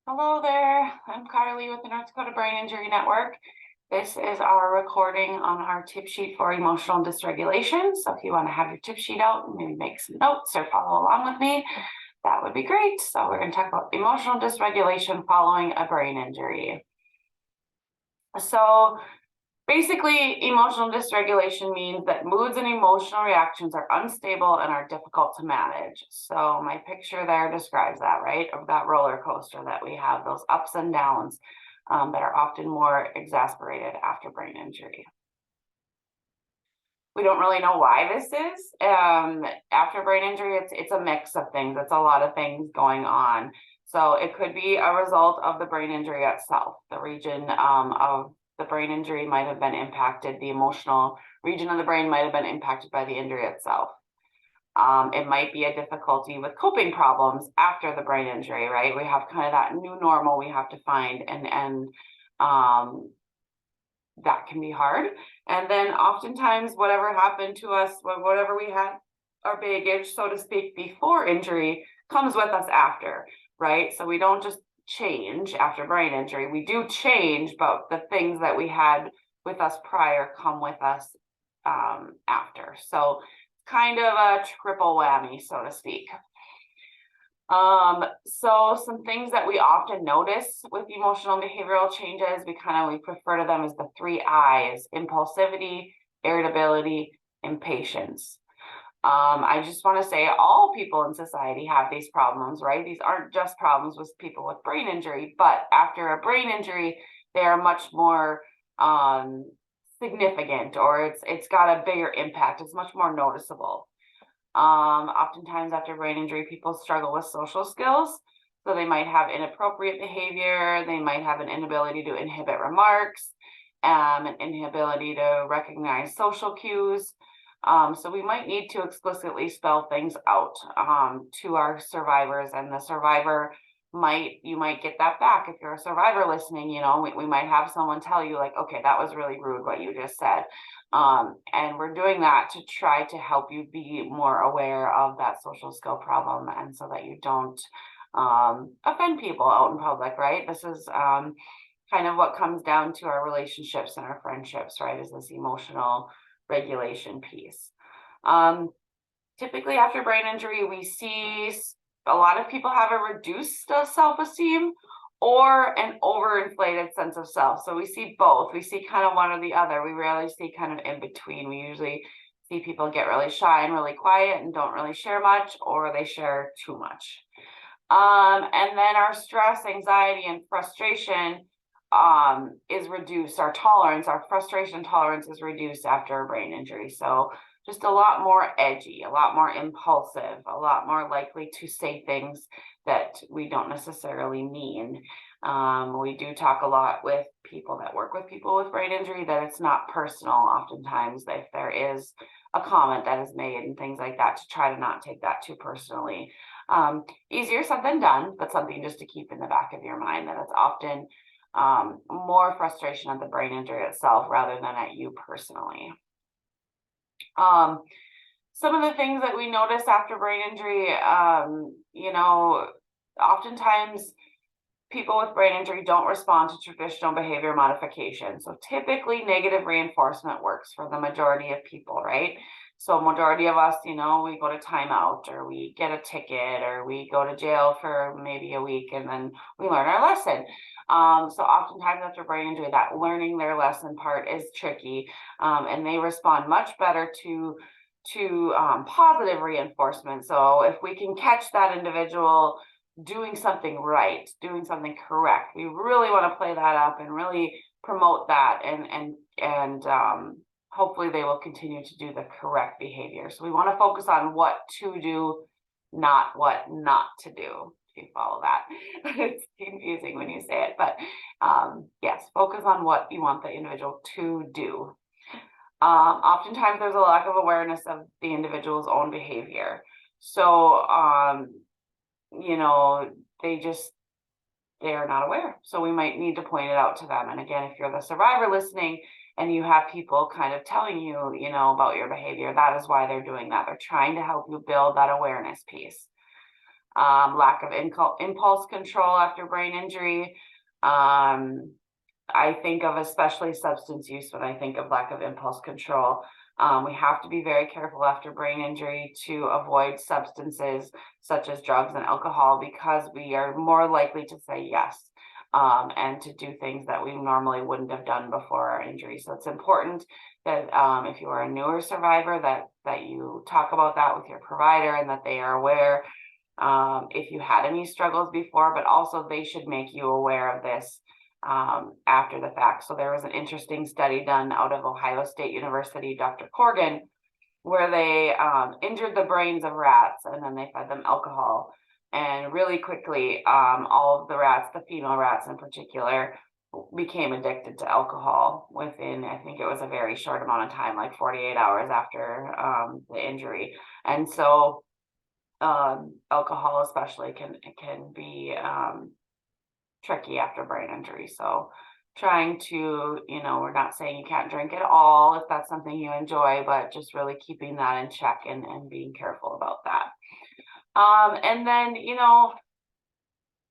Hello there, I'm Carly with the North Dakota Brain Injury Network. This is our recording on our tip sheet for emotional dysregulation. So if you want to have your tip sheet out and maybe make some notes or follow along with me, that would be great. So we're going to talk about emotional dysregulation following a brain injury. So basically, emotional dysregulation means that moods and emotional reactions are unstable and are difficult to manage. So my picture there describes that, right? Of that roller coaster that we have, those ups and downs that are often more exasperated after brain injury. We don't really know why this is. After brain injury, it's a mix of things. It's a lot of things going on. So it could be a result of the brain injury itself. The region of the brain injury might have been impacted. The emotional region of the brain might have been impacted by the injury itself. It might be a difficulty with coping problems after the brain injury, right? We have kind of that new normal we have to find, and that can be hard. And then oftentimes whatever happened to us, whatever we had, our baggage, so to speak, before injury comes with us after, right? So we don't just change after brain injury. We do change, but the things that we had with us prior come with us after. So kind of a triple whammy, so to speak. So some things that we often notice with emotional and behavioral changes, we refer to them as the 3 I's: impulsivity, irritability, and patience. I just want to say all people in society have these problems, right? These aren't just problems with people with brain injury, but after a brain injury, they are much more significant, or it's got a bigger impact. It's much more noticeable. Oftentimes after brain injury, people struggle with social skills. So they might have inappropriate behavior. They might have an inability to inhibit remarks, an inability to recognize social cues. So we might need to explicitly spell things out to our survivors, and the survivor you might get that back. If you're a survivor listening, we might have someone tell you, like, okay, that was really rude what you just said. And we're doing that to try to help you be more aware of that social skill problem, and so that you don't offend people out in public, right? This is kind of what comes down to our relationships and our friendships, right? Is this emotional regulation piece. Typically after brain injury, we see a lot of people have a reduced self-esteem or an overinflated sense of self. So we see both. We see kind of one or the other. We rarely see kind of in between. We usually see people get really shy and really quiet and don't really share much, or they share too much. And then our stress, anxiety, and frustration is reduced. Our frustration tolerance is reduced after a brain injury. So just a lot more edgy, a lot more impulsive, a lot more likely to say things that we don't necessarily mean. We do talk a lot with people that work with people with brain injury that it's not personal. Oftentimes, if there is a comment that is made and things like that, to try to not take that too personally. Easier said than done, but something just to keep in the back of your mind, that it's often more frustration at the brain injury itself rather than at you personally. Some of the things that we notice after brain injury, oftentimes people with brain injury don't respond to traditional behavior modification. So typically negative reinforcement works for the majority of people, right? So majority of us, we go to timeout, or we get a ticket, or we go to jail for maybe a week, and then we learn our lesson. So oftentimes after brain injury, that learning their lesson part is tricky, and they respond much better to positive reinforcement. So if we can catch that individual doing something right, doing something correct, we really want to play that up and really promote that, and hopefully they will continue to do the correct behavior. So we want to focus on what to do, not what not to do. If you follow that. It's confusing when you say it, but yes, focus on what you want the individual to do. Oftentimes there's a lack of awareness of the individual's own behavior. So they are not aware. So we might need to point it out to them. And again, if you're the survivor listening and you have people kind of telling you, about your behavior, that is why they're doing that. They're trying to help you build that awareness piece. lack of impulse control after brain injury. I think of especially substance use when I think of lack of impulse control. We have to be very careful after brain injury to avoid substances such as drugs and alcohol, because we are more likely to say yes, and to do things that we normally wouldn't have done before our injury. So it's important that if you are a newer survivor, that you talk about that with your provider and that they are aware if you had any struggles before, but also they should make you aware of this after the fact. So there was an interesting study done out of Ohio State University, Dr. Corgan, where they injured the brains of rats and then they fed them alcohol. And really quickly, all of the rats, the female rats in particular, became addicted to alcohol within, I think it was a very short amount of time, like 48 hours after the injury. And so alcohol especially can be tricky after brain injury. So trying to, we're not saying you can't drink at all if that's something you enjoy, but just really keeping that in check and being careful about that. And then,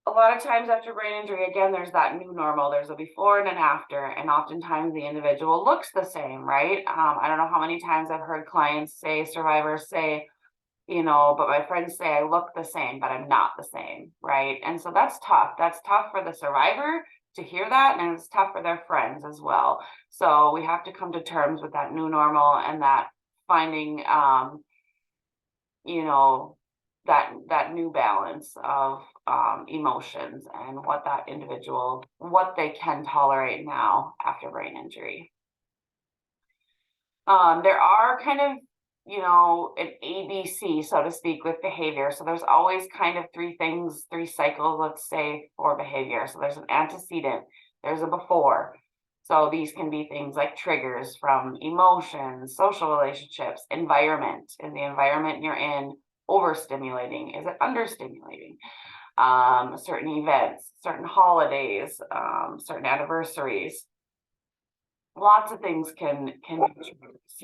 a lot of times after brain injury, again, there's that new normal. There's a before and an after, and oftentimes the individual looks the same, right? I don't know how many times I've heard clients say, survivors say, but my friends say I look the same, but I'm not the same, right? And so that's tough. That's tough for the survivor to hear that, and it's tough for their friends as well. So we have to come to terms with that new normal and that finding, that new balance of emotions and what that individual, what they can tolerate now after brain injury. There are kind of an ABC, so to speak, with behavior. So there's always kind of three cycles, let's say, for behavior. So there's an antecedent, there's a before. So these can be things like triggers from emotions, social relationships, environment. In the environment you're in, overstimulating, is it understimulating? Certain events, certain holidays, certain anniversaries. Lots of things can be triggers.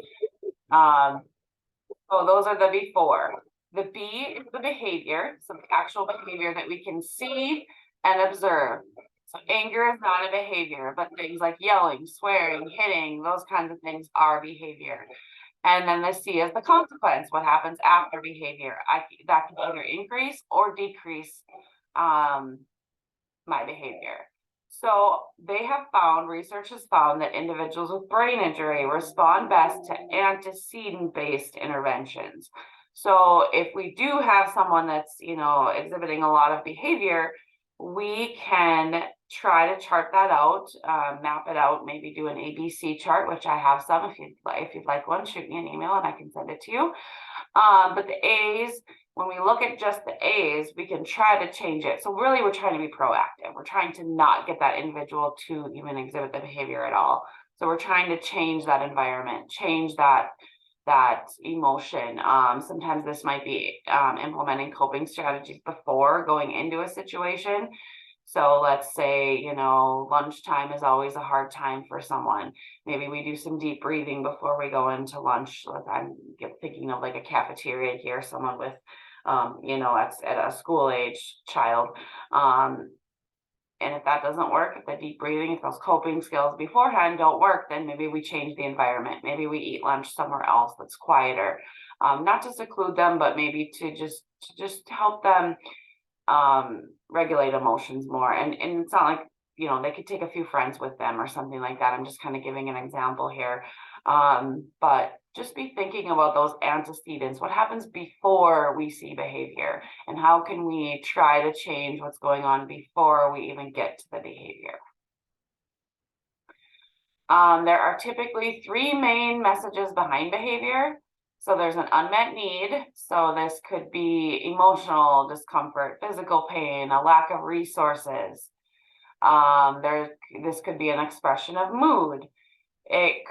So those are the before. The B is the behavior, so the actual behavior that we can see and observe. So anger is not a behavior, but things like yelling, swearing, hitting, those kinds of things are behavior. And then the C is the consequence, what happens after behavior. That can either increase or decrease my behavior. So they have found, research has found that individuals with brain injury respond best to antecedent-based interventions. So if we do have someone that's, exhibiting a lot of behavior, we can try to chart that out, map it out, maybe do an ABC chart, which I have some. If you'd like one, shoot me an email and I can send it to you. But the A's, when we look at just the A's, we can try to change it. So really, we're trying to be proactive. We're trying to not get that individual to even exhibit the behavior at all. So we're trying to change that environment, change that emotion. Sometimes this might be implementing coping strategies before going into a situation. So let's say, lunchtime is always a hard time for someone. Maybe we do some deep breathing before we go into lunch. I'm thinking of like a cafeteria here, someone with, at a school age child. And if that doesn't work, if the deep breathing, if those coping skills beforehand don't work, then maybe we change the environment. Maybe we eat lunch somewhere else that's quieter. Not to seclude them, but maybe to just help them regulate emotions more. And it's not like, they could take a few friends with them or something like that. I'm just kind of giving an example here. But just be thinking about those antecedents. What happens before we see behavior, and how can we try to change what's going on before we even get to the behavior? There are typically three main messages behind behavior. So there's an unmet need. So this could be emotional discomfort, physical pain, a lack of resources. This could be an expression of mood. They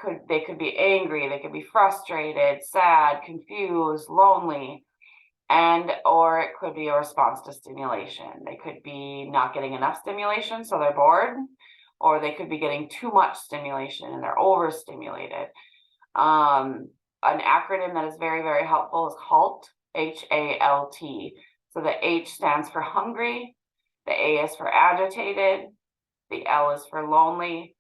could be angry, they could be frustrated, sad, confused, lonely, or it could be a response to stimulation. They could be not getting enough stimulation, so they're bored, or they could be getting too much stimulation and they're overstimulated. An acronym that is very, very helpful is HALT, HALT. So the H stands for hungry, the A is for agitated, the L is for lonely,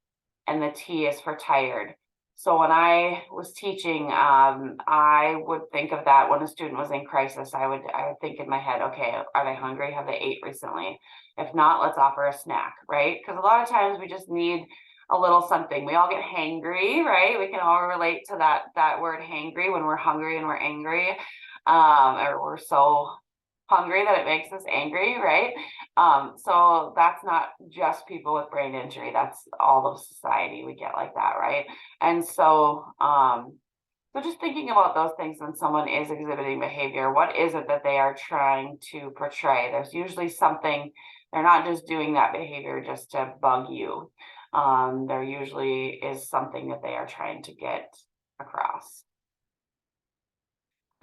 and the T is for tired. So when I was teaching, I would think of that when a student was in crisis. I would think in my head, okay, are they hungry? Have they ate recently? If not, let's offer a snack, right? Because a lot of times we just need a little something. We all get hangry, right? We can all relate to that word hangry when we're hungry and we're angry, or we're so hungry that it makes us angry, right? So that's not just people with brain injury, that's all of society. We get like that, right? And so just thinking about those things when someone is exhibiting behavior, what is it that they are trying to portray? There's usually something. They're not just doing that behavior just to bug you. There usually is something that they are trying to get across.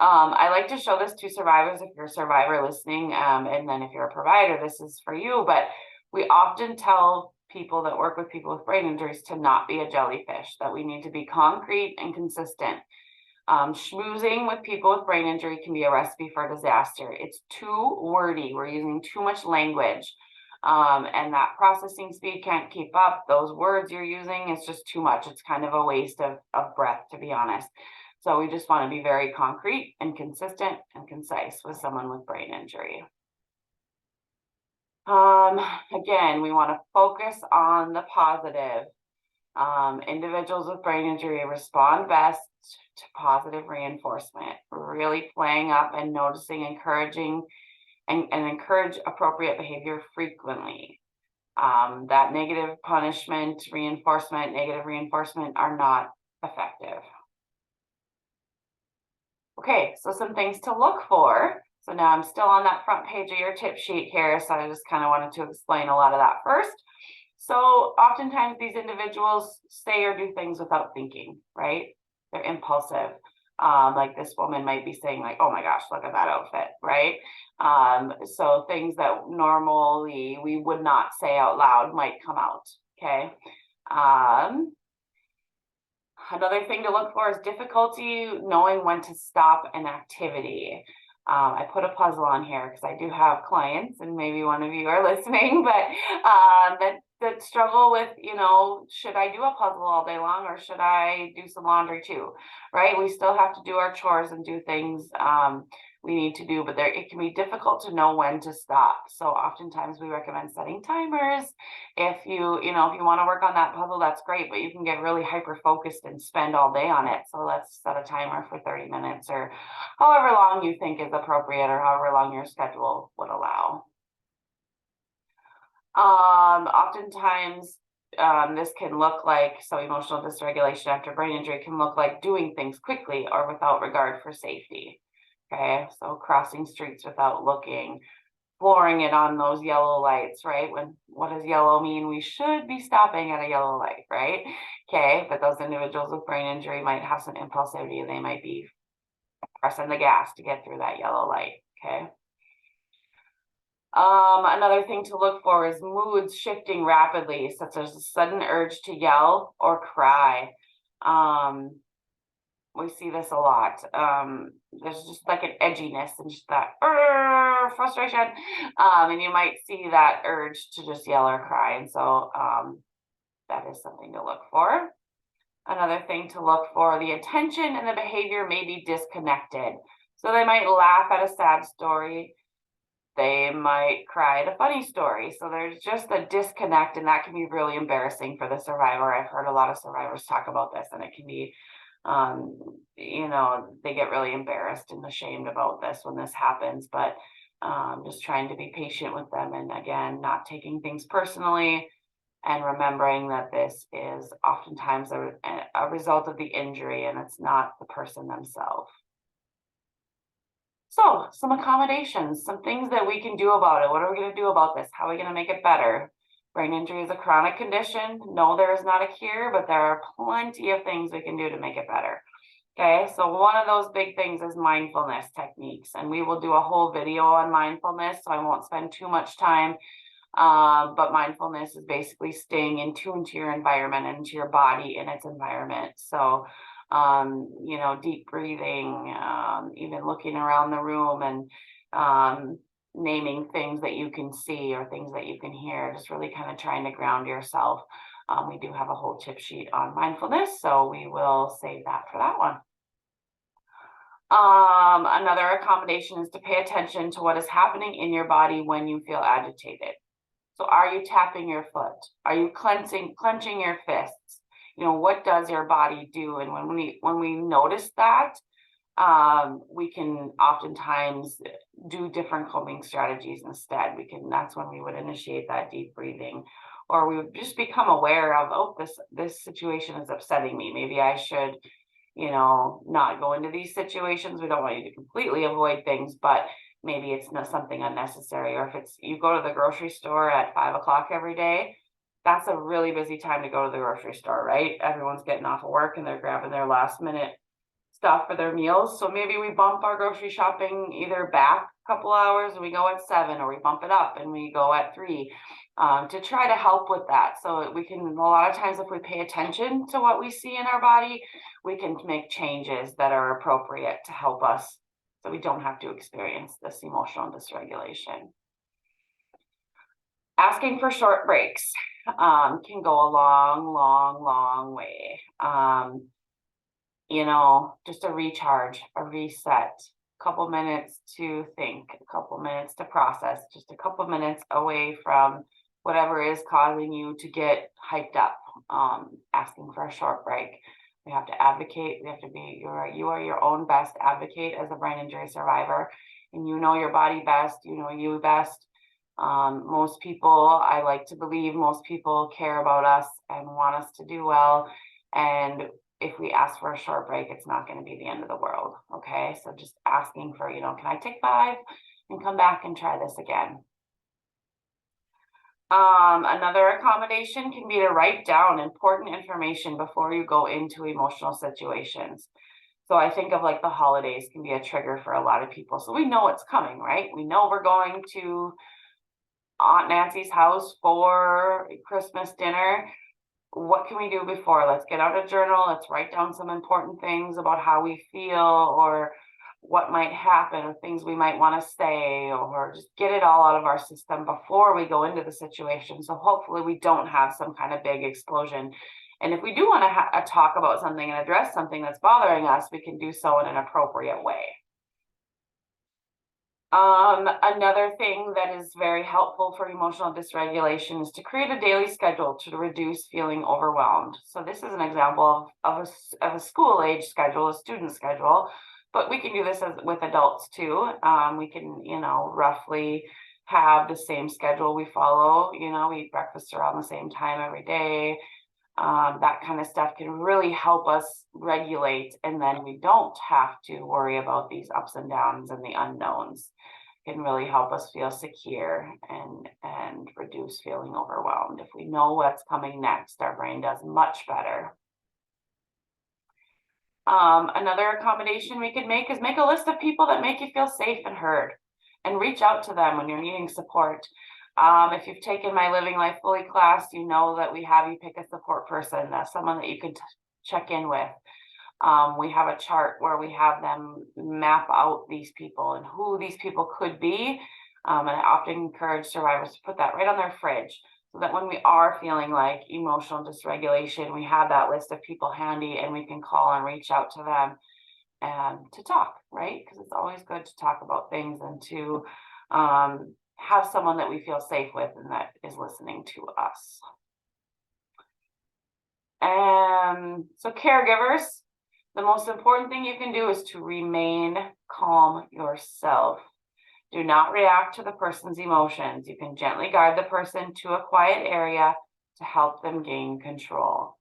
I like to show this to survivors if you're a survivor listening, and then if you're a provider, this is for you. But we often tell people that work with people with brain injuries to not be a jellyfish, that we need to be concrete and consistent. Schmoozing with people with brain injury can be a recipe for disaster. It's too wordy. We're using too much language. And that processing speed can't keep up. Those words you're using, it's just too much. It's kind of a waste of breath, to be honest. So we just want to be very concrete and consistent and concise with someone with brain injury. Again, we want to focus on the positive. Individuals with brain injury respond best to positive reinforcement, really playing up and noticing, encouraging, and encourage appropriate behavior frequently. That negative negative reinforcement are not effective. Okay, so some things to look for. So now I'm still on that front page of your tip sheet here, so I just kind of wanted to explain a lot of that first. So oftentimes these individuals say or do things without thinking, right? They're impulsive. Like this woman might be saying like, oh my gosh, look at that outfit, right? So things that normally we would not say out loud might come out, okay? Another thing to look for is difficulty knowing when to stop an activity. I put a puzzle on here because I do have clients, and maybe one of you are listening, but that struggle with, should I do a puzzle all day long or should I do some laundry too, right? We still have to do our chores and do things we need to do, but it can be difficult to know when to stop. So oftentimes we recommend setting timers. If you want to work on that puzzle, that's great, but you can get really hyper focused and spend all day on it. So let's set a timer for 30 minutes or however long you think is appropriate or however long your schedule would allow. Oftentimes this can look like, so emotional dysregulation after brain injury can look like doing things quickly or without regard for safety. Okay, so crossing streets without looking, flooring it on those yellow lights, right? What does yellow mean? We should be stopping at a yellow light, right? Okay, but those individuals with brain injury might have some impulsivity and they might be pressing the gas to get through that yellow light, okay? Another thing to look for is moods shifting rapidly, such as a sudden urge to yell or cry. We see this a lot. There's just like an edginess and just that frustration. And you might see that urge to just yell or cry. And so that is something to look for. Another thing to look for, the attention and the behavior may be disconnected. So they might laugh at a sad story. They might cry at a funny story. So there's just a disconnect, and that can be really embarrassing for the survivor. I've heard a lot of survivors talk about this, and it can be they get really embarrassed and ashamed about this when this happens, but just trying to be patient with them, and again, not taking things personally, and remembering that this is oftentimes a result of the injury and it's not the person themselves. So some accommodations, some things that we can do about it. What are we going to do about this? How are we going to make it better? Brain injury is a chronic condition. No, there is not a cure, but there are plenty of things we can do to make it better. Okay, so one of those big things is mindfulness techniques, and we will do a whole video on mindfulness, so I won't spend too much time. But mindfulness is basically staying in tune to your environment and to your body in its environment. So, deep breathing, even looking around the room and naming things that you can see or things that you can hear, just really kind of trying to ground yourself. We do have a whole tip sheet on mindfulness, so we will save that for that one. Another accommodation is to pay attention to what is happening in your body when you feel agitated. So are you tapping your foot? Are you clenching your fists? What does your body do? And when we notice that, we can oftentimes do different coping strategies instead. That's when we would initiate that deep breathing, or we would just become aware of, oh, this situation is upsetting me. Maybe I should, not go into these situations. We don't want you to completely avoid things, but maybe it's not something unnecessary. Or if it's you go to the grocery store at 5 o'clock every day, that's a really busy time to go to the grocery store, right? Everyone's getting off of work and they're grabbing their last minute stuff for their meals. So maybe we bump our grocery shopping either back a couple hours and we go at 7, or we bump it up and we go at 3, to try to help with that. So we can, a lot of times, if we pay attention to what we see in our body, we can make changes that are appropriate to help us so we don't have to experience this emotional dysregulation. Asking for short breaks can go a long way. Just a recharge, a reset, a couple minutes to think, a couple minutes to process, just a couple minutes away from whatever is causing you to get hyped up. Asking for a short break. We have to advocate. We have to be, you are your own best advocate as a brain injury survivor, and you know your body best, you know you best. Most people, I like to believe most people care about us and want us to do well. And if we ask for a short break, it's not going to be the end of the world. Okay. So just asking for, can I take 5 and come back and try this again? Another accommodation can be to write down important information before you go into emotional situations. So I think of like the holidays can be a trigger for a lot of people. So we know it's coming, right? We know we're going to Aunt Nancy's house for Christmas dinner. What can we do before? Let's get out a journal. Let's write down some important things about how we feel, or what might happen, or things we might want to say, or just get it all out of our system before we go into the situation. So hopefully we don't have some kind of big explosion. And if we do want to talk about something and address something that's bothering us, we can do so in an appropriate way. Another thing that is very helpful for emotional dysregulation is to create a daily schedule to reduce feeling overwhelmed. So this is an example of a school age schedule, a student schedule, but we can do this with adults too. We can, roughly have the same schedule we follow, we eat breakfast around the same time every day. That kind of stuff can really help us regulate, and then we don't have to worry about these ups and downs and the unknowns. It can really help us feel secure and reduce feeling overwhelmed. If we know what's coming next, our brain does much better. Another accommodation we could make is make a list of people that make you feel safe and heard, and reach out to them when you're needing support. If you've taken my Living Life Fully class, you know that we have you pick a support person, someone that you can check in with. We have a chart where we have them map out these people and who these people could be. And I often encourage survivors to put that right on their fridge, so that when we are feeling like emotional dysregulation, we have that list of people handy and we can call and reach out to them and to talk, right? Because it's always good to talk about things and to have someone that we feel safe with and that is listening to us. So caregivers, the most important thing you can do is to remain calm yourself. Do not react to the person's emotions. You can gently guide the person to a quiet area to help them gain control.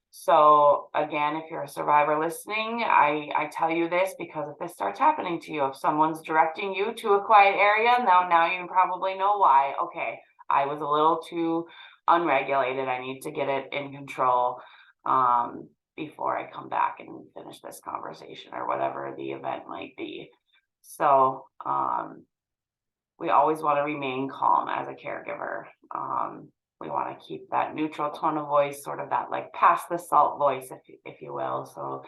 So again, if you're a survivor listening, I tell you this because if this starts happening to you, if someone's directing you to a quiet area, now you probably know why. Okay, I was a little too unregulated. I need to get it in control before I come back and finish this conversation or whatever the event might be. So we always want to remain calm as a caregiver. We want to keep that neutral tone of voice, sort of that like pass the salt voice, if you will. So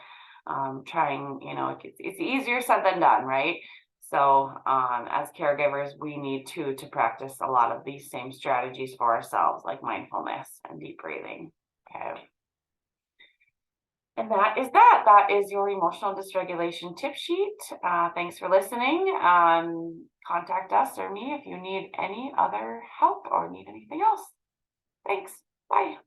trying, it's easier said than done, right? So as caregivers, we need to practice a lot of these same strategies for ourselves, like mindfulness and deep breathing. Okay. And that is that. That is your emotional dysregulation tip sheet. Thanks for listening. Contact us or me if you need any other help or need anything else. Thanks. Bye.